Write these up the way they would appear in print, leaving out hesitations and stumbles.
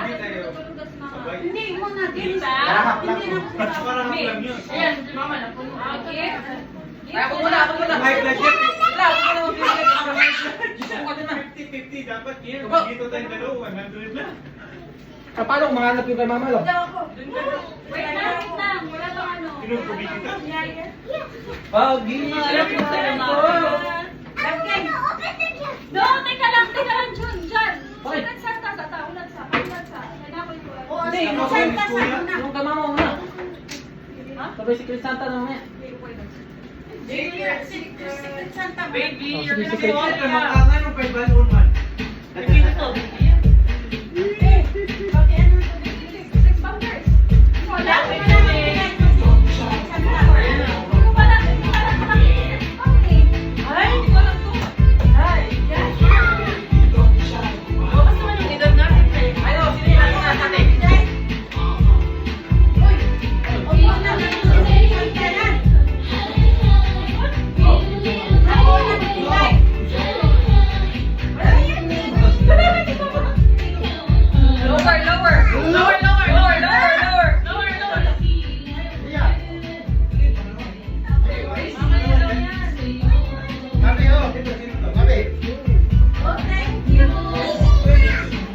Hindi mo na din. Lahap lang. Parang lang yun. Ayan, si mama na po. Okay. Ako muna. High blood yan. Wala, ako muna. 50-50 dapat yun. Dito tayong dalawa, 100 lang. Paano kung mahanap yung kay Mama Lo? Wait lang. Wala bang ano? Kinukubi kita. Pagi! Alam ko sa'yo na. No, teka lang, Jun. Bakit? Ulan sa tata, ulan sa. Kaya ko ito. Hindi, yung kay Mama muna. Sabay Secret Santa na mamaya. Secret Santa. Baby, Oh, you're sige, gonna sige. go out now. Makangan ng 5 man. Nagpinto to. Six bunkers. Wala. Ay, hindi ko alam to. Ay, yan. Bukas naman yung edad natin. Ayaw, sino yung natin natin?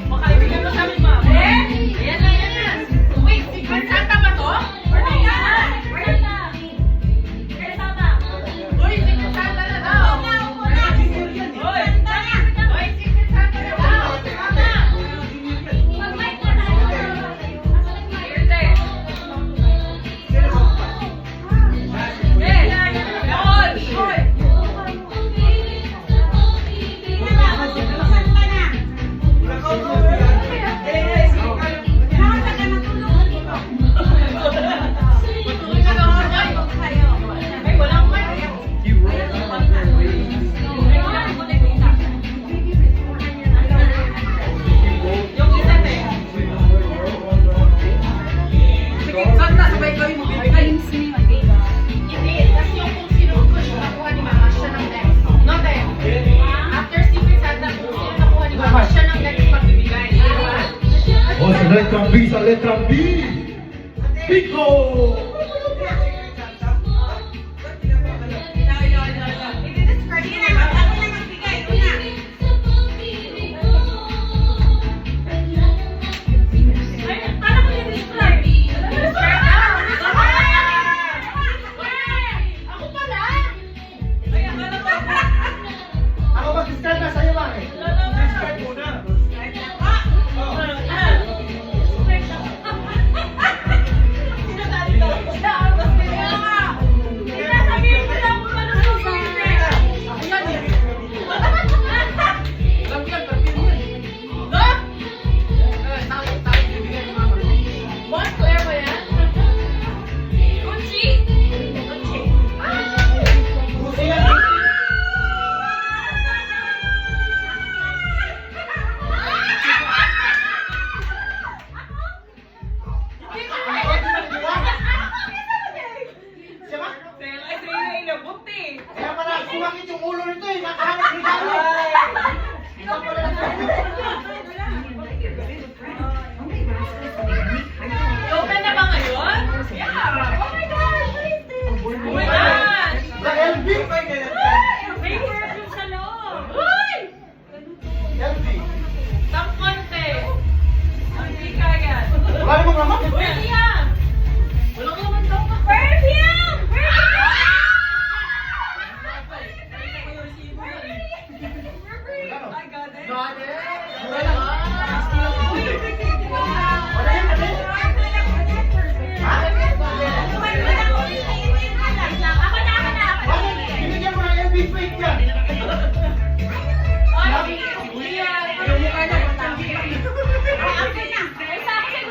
Makaibigan mo sa amin, ma'am. Ayan na. Wait, Secret Santa ba to? Uy, Secret Santa na daw. Uy, Secret Santa na daw. Here, te. Hoy. Patuloy na daw ako. Ay, walang mic. Yung isa, te. Sige, Santa, sabay kayo mo bibigay. Hindi, kasi yung kung sino ang gusto nakuha ni Mama, siya ng next. No, te. After Secret Santa, kung sino nakuha ni Mama, siya ng next pagbibigay. Oh, sa letra B! Pico! Ako pala! Ako mag-discard na sa'yo ba eh? Discard muna. Kaya pala, sumakit yung ulo nito eh. Nakahanap ni Galo. Open na ba ngayon? Yeah! Oh my gosh! Oh my gosh! Sa LB! May perfume sa loob. Uy! LB! Tamponte! Hindi kaya. Wala namang laman. Pwede yan! Walang naman daw pa. Perfume! I got it. Got it. Wala naman. Wala yan, kasi. Ha? Bakit? Binigyan mo ng LB fake yan. Ay, hindi yan. Yung mukha niya, matanggi. Ay, sa akin,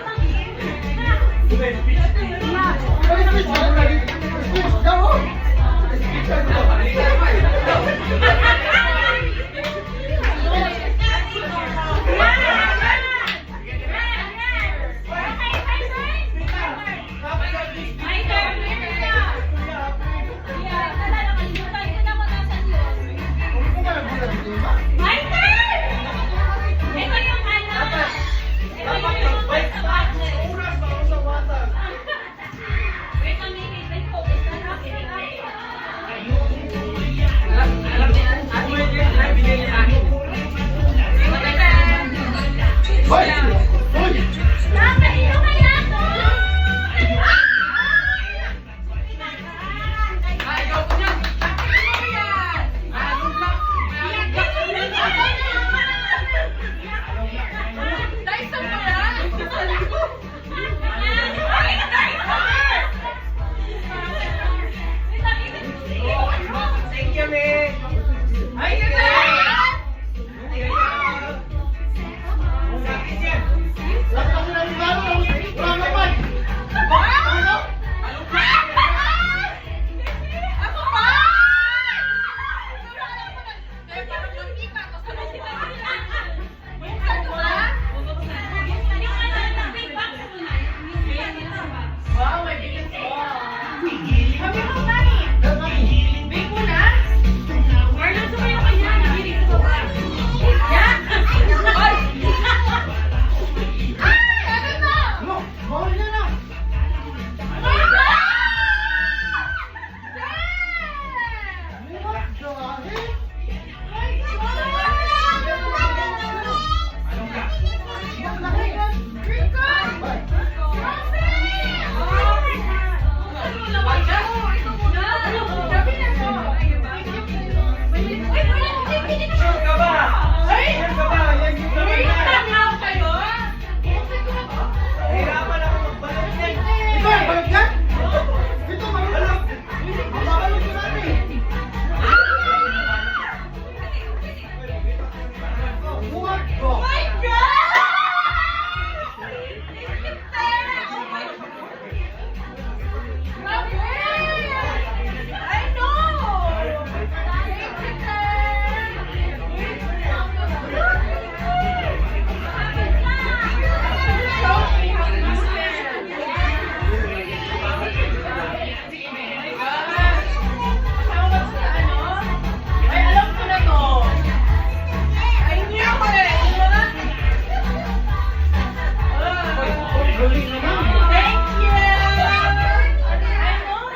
galing naman. Thank you! I know!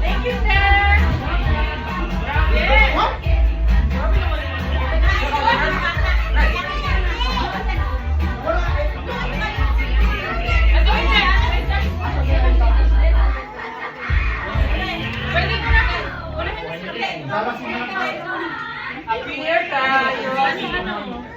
Thank you, sir! Yes! Happy New Year tayo!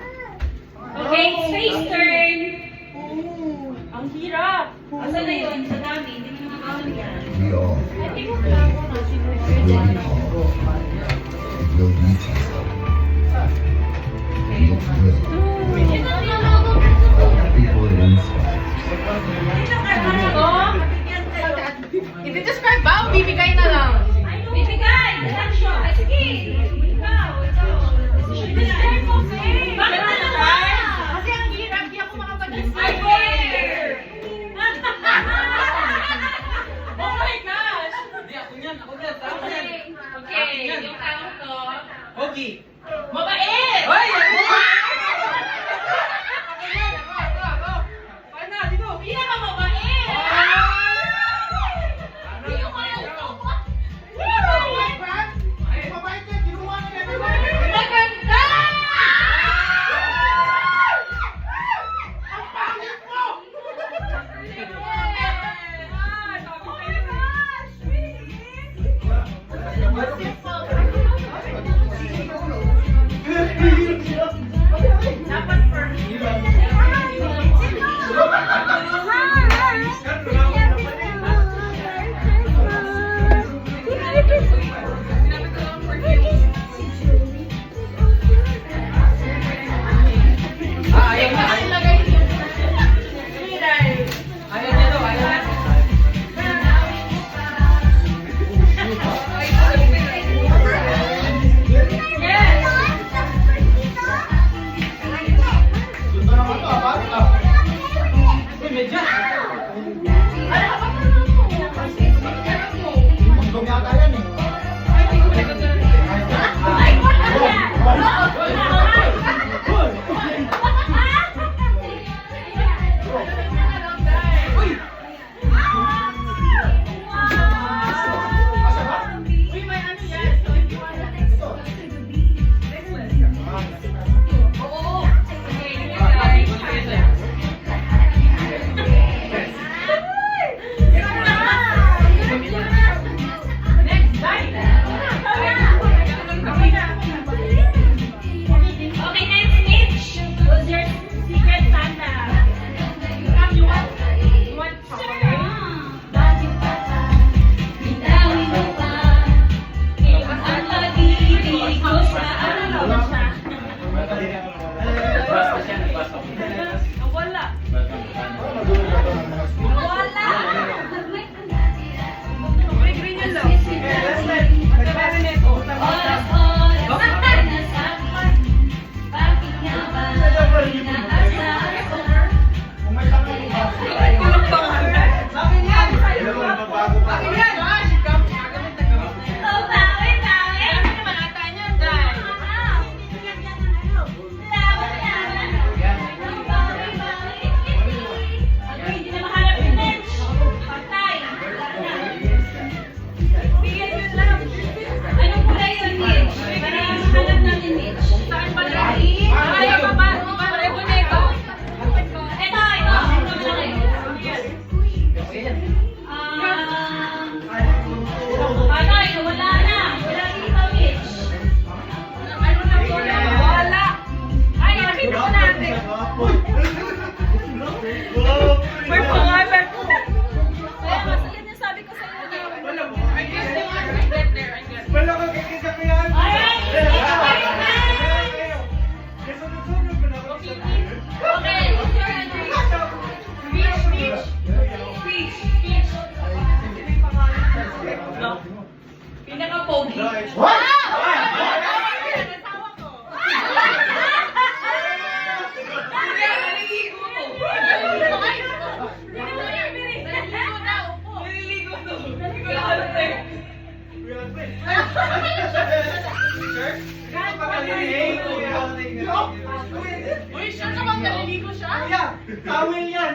Uy, siya ka bang naliligo siya? Kuya, towel yan.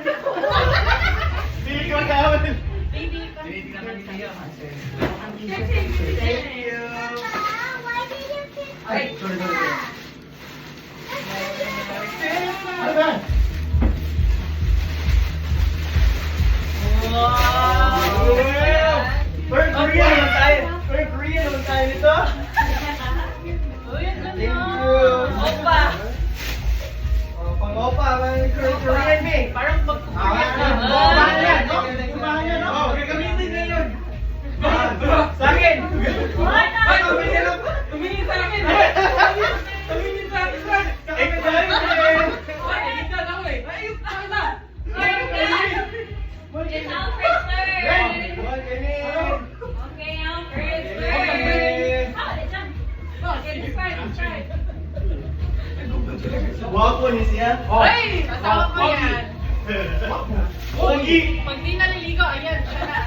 Hindi ko towel. Baby, Thank you. Ay, sorry. Ano ba? Third Korean naman tayo. Third Korean naman tayo nito. Uy, ang Thank ganda. you. Opa. Oh, pang-opa, third Korean me. Parang magkukulit Ah, kumahan yan, no? Kumahan yan, no? Oh, gagamitin na yun. Sa akin. Ay, tumingin lang. Tumingin sa akin! Tumingin sa akin, Brad! Eh, kagaling din. Ay, nagdala ako eh! Ay, bakit na? It's Alfred's turn. Buwan kami. Okay, Alfred's turn. Okay. Okay, describe. Guwapo ni siya. Ay, kasama ko yan. Pogi. Pag di naliligo, ayan, siya na.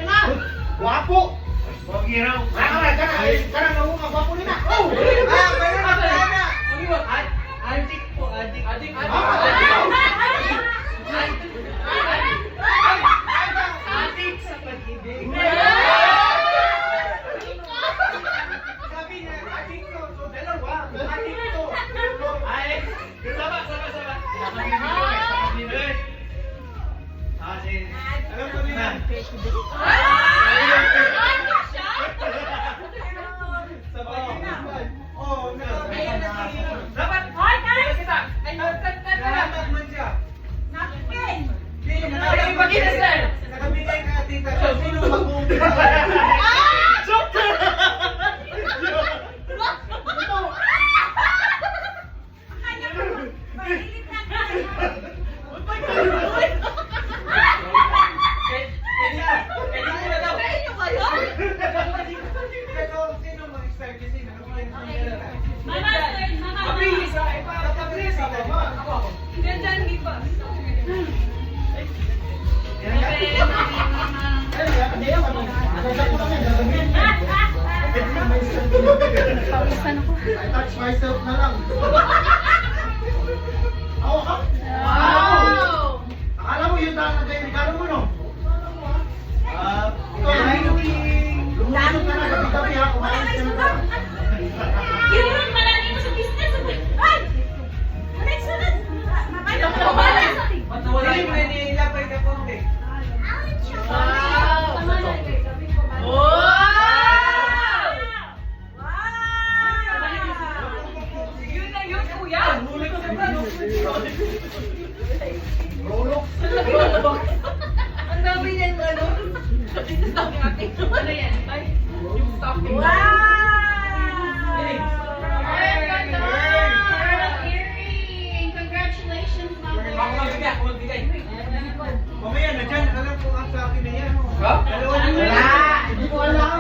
Ano? Guwapo. Pogi raw. Karang na mga guwapo nila. Oh! Ano ba? Antik po, antik. Adik! Antik sa pag-ibig. Sabi niya, antik to. So, dalawa. Antik to. Ay, sama. Alam ko nila. Sa pag-ibig. Oh, Dapat! Hoy, guys! Kita! Ay, nagtagtag ka na. Salamat man siya. Napkin! Ay, pag-inis, sir! Nakabigay ka, tita. Sino mag-uwi? Pag-ilit na ka! Kaya na daw! Sino mag-expect kasi nakabigay ka nila? Mama, third, mama. Mabilis ha! Kapag-release ako, ma. Ako! Gandaan, di ba? I touch myself na lang. Ako ka? Wow! Akala mo yun na regalo mo, no? Ikaw, lumusot ka na, gabi-gabi ha, kumain ka na. Yun, marami mo sa business. Ay! Next sunod. Mapayos ko ba? Ba't nawala yung... Wow! Wow! Yun na yun, kuya! Rolok. Ang dami niyan, ano? Stocking natin. Ano yan? Ay, yung stocking. Wow! Ay, ganda! Pearl earring! Congratulations, mother! Ako magbigay! Ako magbigay! Mamaya na dyan, alam ko ang sa akin na yan. Ha? Dalawa na wala. Hindi ko alam.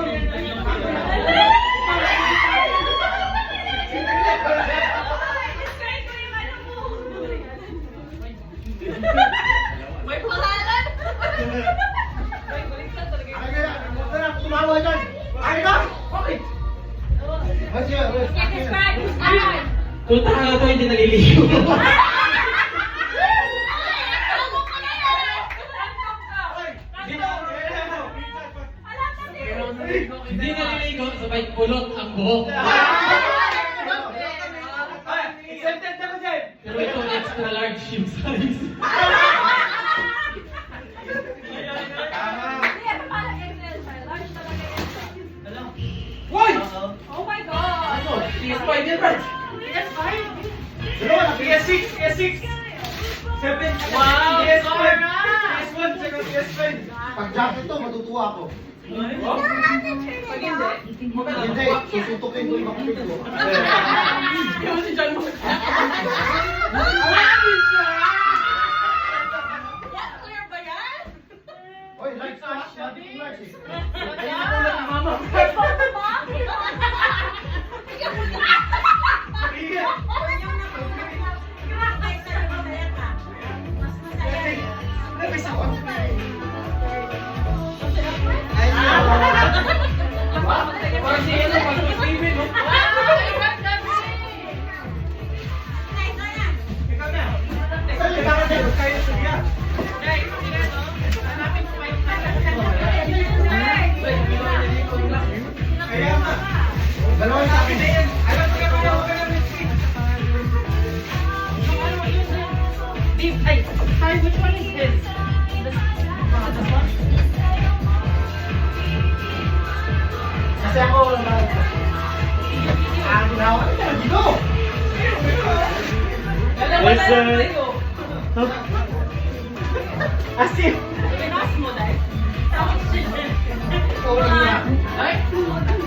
Describe ko yung ano mo. May pangalan! Ay, baliktad talaga yun. Ay, kaya, huwag ka na tumawa dyan. Ay, ka? Bakit? Masya, Okay, describe. Describe. Kung tanga ko hindi naliligo. Hindi naliligo, sabay kulot ang buhok. Accepted na ko dyan. Pero ito extra large yung size. Tama. Hindi, ano pala XL siya? Large talaga XL. Hoy! Oh my God! Ano? PS5 yan, Brad! PS5? Dalawa na, PS6, PS6. 7, Wow, PS1, Zara! PS1, saka PS5. Pag jacket to, matutuwa ako. Oh? Pag hindi, Hindi, susutukin ko yung kapatid ko. Yung si John Mark. clear ba yan? Oy, like to ha? Sabi ko like eh. Ayun na lang, mama. Iya. Labis ako. Parang si ano, pag si Steven, no? Wow, Why? Which one is his? This one? Kasi ako, ginawa ko na dito. Yes, sir. Asin. Pinas mo dahil. Oo niya. Ay?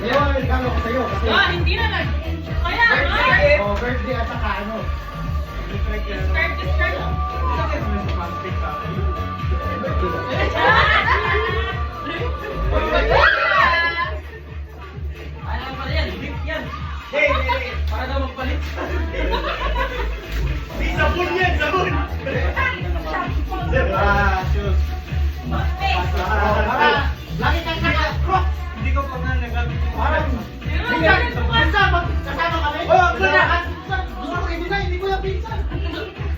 Ewan, regalo ko sa'yo. Kasi, Hindi na nag... Kaya nga. birthday at saka ano. Start. Ano pala yan? Beef yan. Hey, Para daw magpalit. Di sabon yan, sabon. Shoes. Lagi kang naka-crocs. Hindi ko pa nga nagamit yung parang. Kasama kami? Oo, gusto ko ibigay, hindi ko yung pinsan.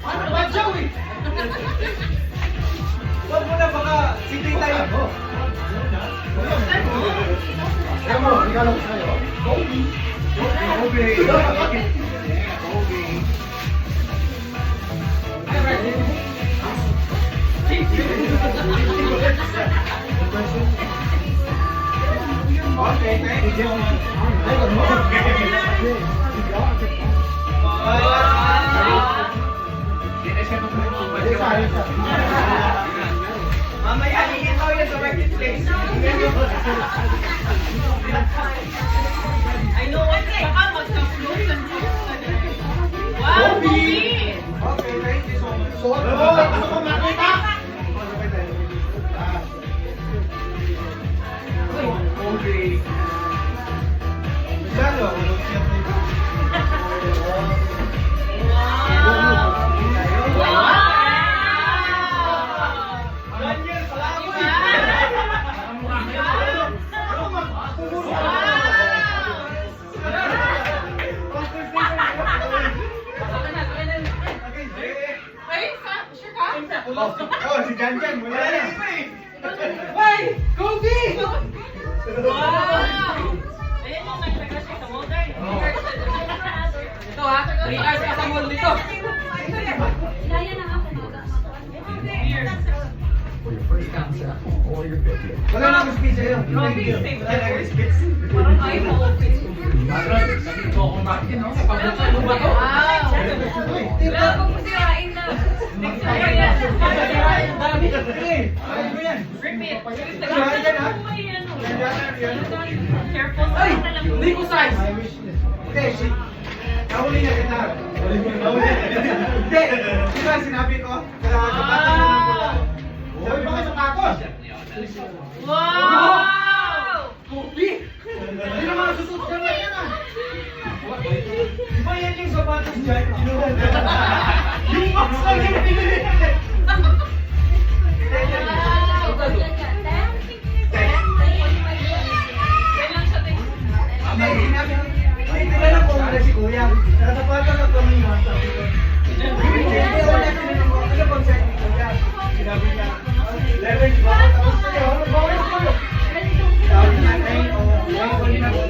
Parang badyaw eh. Huwag mo na baka siting tayo. Kaya mo, regalo ko sa'yo. Kobe. Okay, thank you. Mamaya, ikaw yan sa marketplace. I know what baka magka-float and wow, Kobe! Okay, thank you so much. So, gusto ko makita? Okay. Masyado, Daniel, salamat! Sure ka? Oh, si Janjan, wala na. Hey! Kobe! Wow! Ayan yung nagtaga siya sa modern. Ito ha, 3 hours ka sa mall dito. Wala na akong speech sa'yo. Wala na akong speech. Parang iPhone. Ito ako bakit, no? Pagbutan mo ba to? Wow! Wala ko po sirain na. Ang dami. Ano mo yan? Repeat. Sirain yan, ha? Careful. Ay! Hindi ko size! Hindi, nahuli niya kita. Hindi, di ba sinabi ko? Kailangan sapatos na ng pula. Sabi ba kayo sapatos? Wow! Kobe! Hindi naman susunod ka na yan, ah. Di ba yan yung sapatos dyan? Yung box lang yung pinili. Hindi, sinabi ko. Ay, tinanong ko nga si Kuya. Nakasapatos at kami nga. Sabi ko. Hindi, wala tinanong ko. Ano concert ni Kuya? Sinabi niya. 11 ba? Tapos kayo, ano ba kayo? Sabi niya, ay, ngayon ko din ako.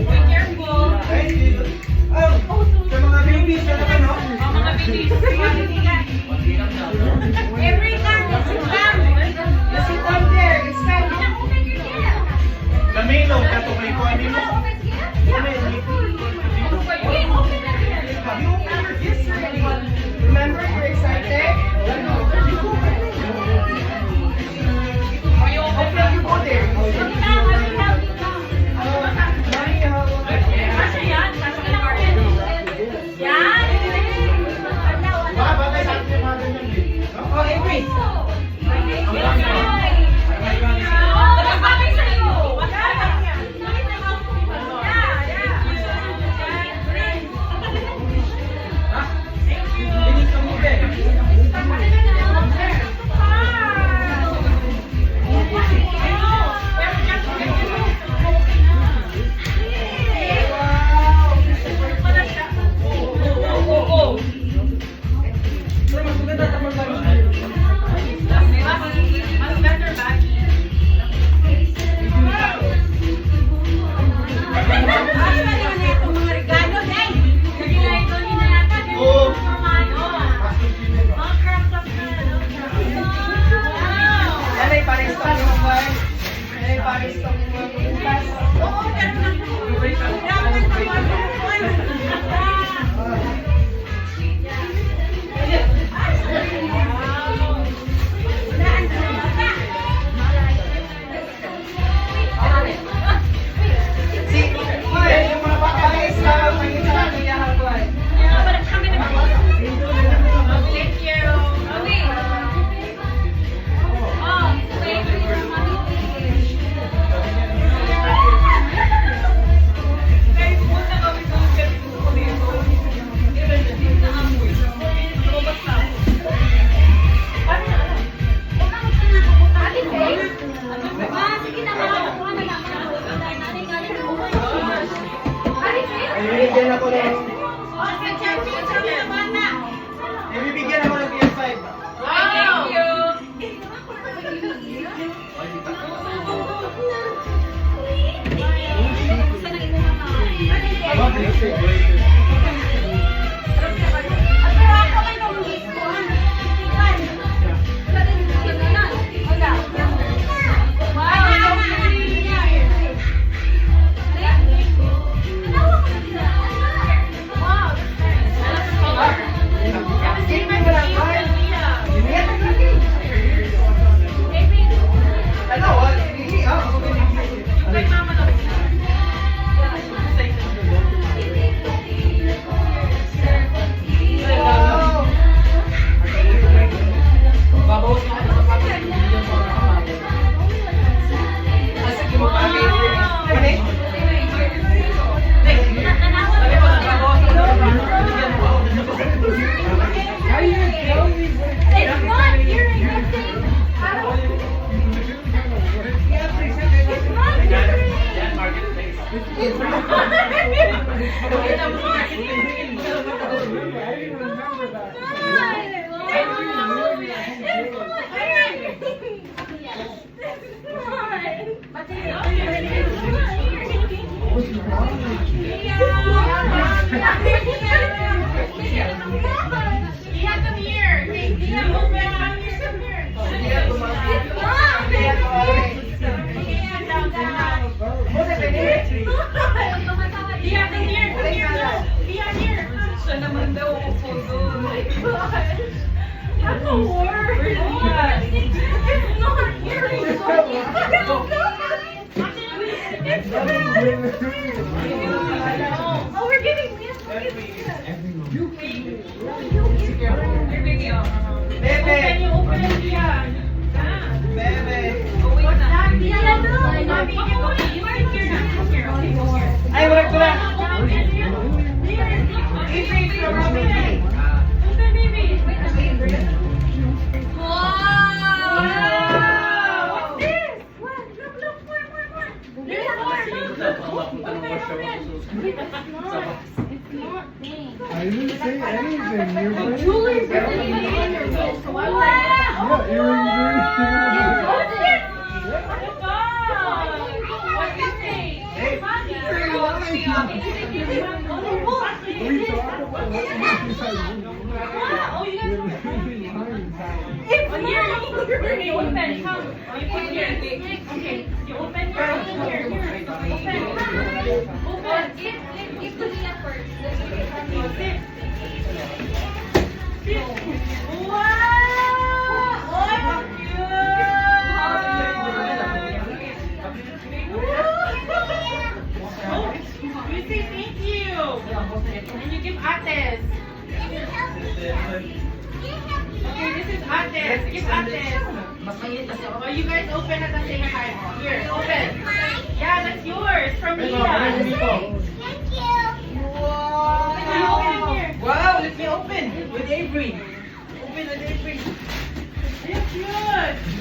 Be careful! Ay, sa mga babies na naman, no? Mga babies! Every time you sit down, you sit down there. It's time. Lamino, katumay ko, ano mo? Remember, you're excited? Are you okay? You go there. Kasha yan. Kasha ka lang rin. Yan. Baka bagay sa akin yung mga ganyan, eh. Oh, Avery! Nagpapagay sa iyo. Ha? bibigyan ako ng... Oh, sa champion sa mga bata. Bibigyan ako ng PS5. Thank you. Babawas na ako sa pagkakas. Hindi yung mga kamay. Sige mo pa. Okay? Sabi ko, babawas na ako. Bigyan mo ako. It's not hearing nothing. It's not hearing. Siya naman daw upo doon. That's a word. It's not hearing. Oh, we're getting this. Bebe! Can you open it? Yeah. Bebe! What's that? Yeah, no. Mommy, you sit here now. Sit here. Okay, go here. Ay, wala ko lang! Open, baby. Wow! What's this? What? Look, what? There's more. I didn't say anything. You're Jewelry's right. really in your wrist. So I was Yeah, earrings. What's this? Oh my God! What's this thing? Hey! We talked about what you said. Oh, you You're guys. really behind that. Okay, open. Come. You put here. Okay. You open here. Open here. Open. Give to me first. Wow! Oh, cute. You say thank you. And you give Ates. Okay, this is Ates. Give Ates. Oh, you guys open at the same time. Here, open. Yeah, that's yours from Leah. Wow, let me open with Avery. Open with Avery. It's cute.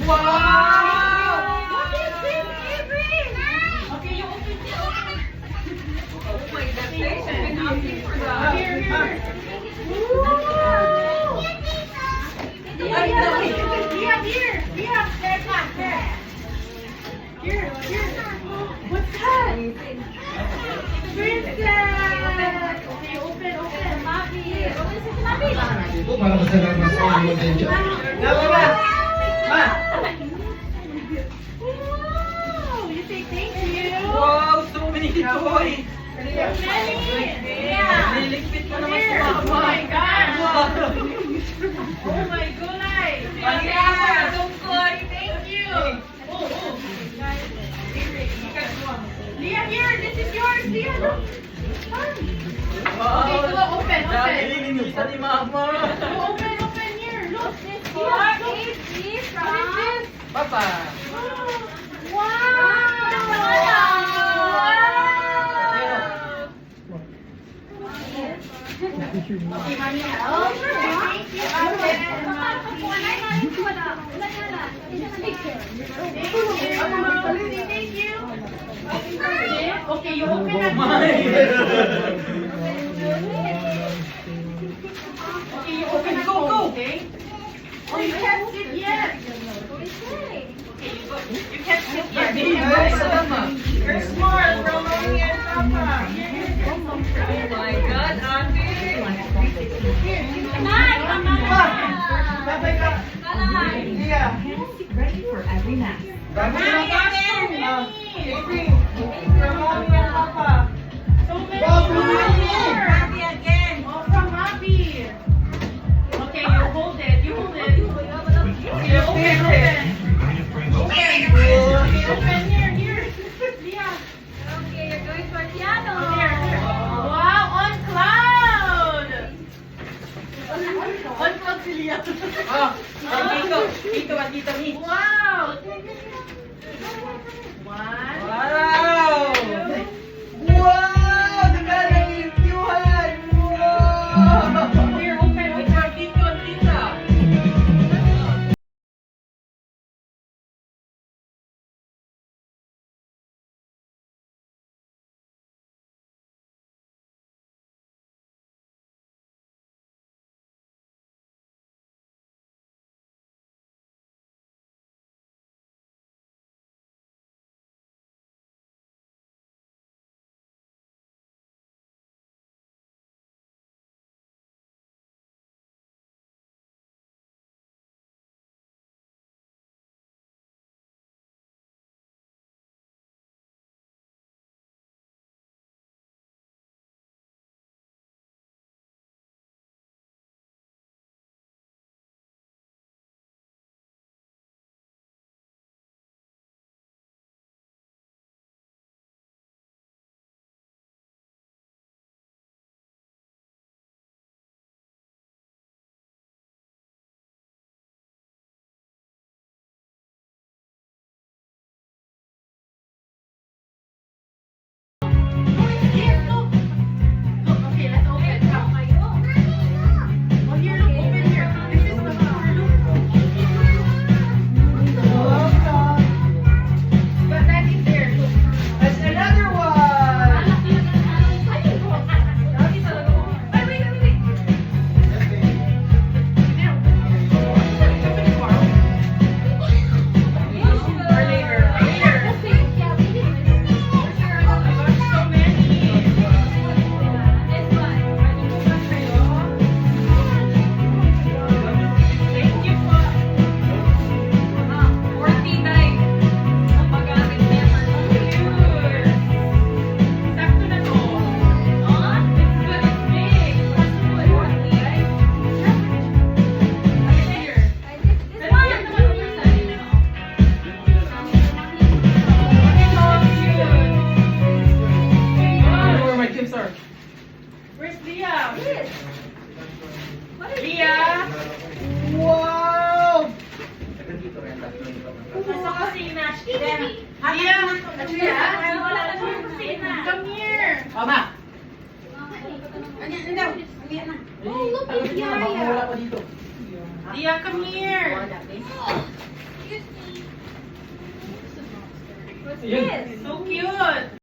Wow! What is this, Avery? Okay, you open it. Oh my God, thanks. I've been asking for that. Here. Here. What's that? Princess. Okay, open. Mommy. Ito para masalamat sa inyo din dyan. Dapat ba? Ma! Wow, you say thank you. Wow, so many toys! Yeah. Nililigpit mo naman Here. sa Oh mama. my gosh. Oh my goodness. Thank you. Oh. Leah, here. This is yours, Leah. Look. Wow! Okay, so open. Nalilinisan ni mama. Open here. Look, this is what is this from? Papa. Okay, mommy help. Thank you, Thank you. Okay, you open it. Okay, you open the phone, okay? Oh, you can't sit yet. Okay, you go. You can't sit yet. You're smart, Romani and Papa. Here. Oh my God, Ate! Sabay ka. Iya. Ready for every match. Dami na Hi, ka. Ate. Iping. Romani and Papa. So many Wow, more here. Happy again! Oh, from Happy. Okay, you hold it. You hold it. You open. Open here. Leah. Okay, you're going for piano! Here. Wow, on cloud. On cloud si Leah. Dito ba, Tita Mi? Wow. One. Wow! Wow! Nagkakaintiwan! Wow! Here, open. Dito, Tita. Here, look. Look, okay, let's open. Come. Oh, here, look, open here. This is the floor, look. But that is there, look. That's another one! Where my tips are. Where's Leah? Leah? Wow! Nasa kusina. Leah? Come here. Mama! Oh, look at Wala pa dito. Leah, come here. Yun. So cute.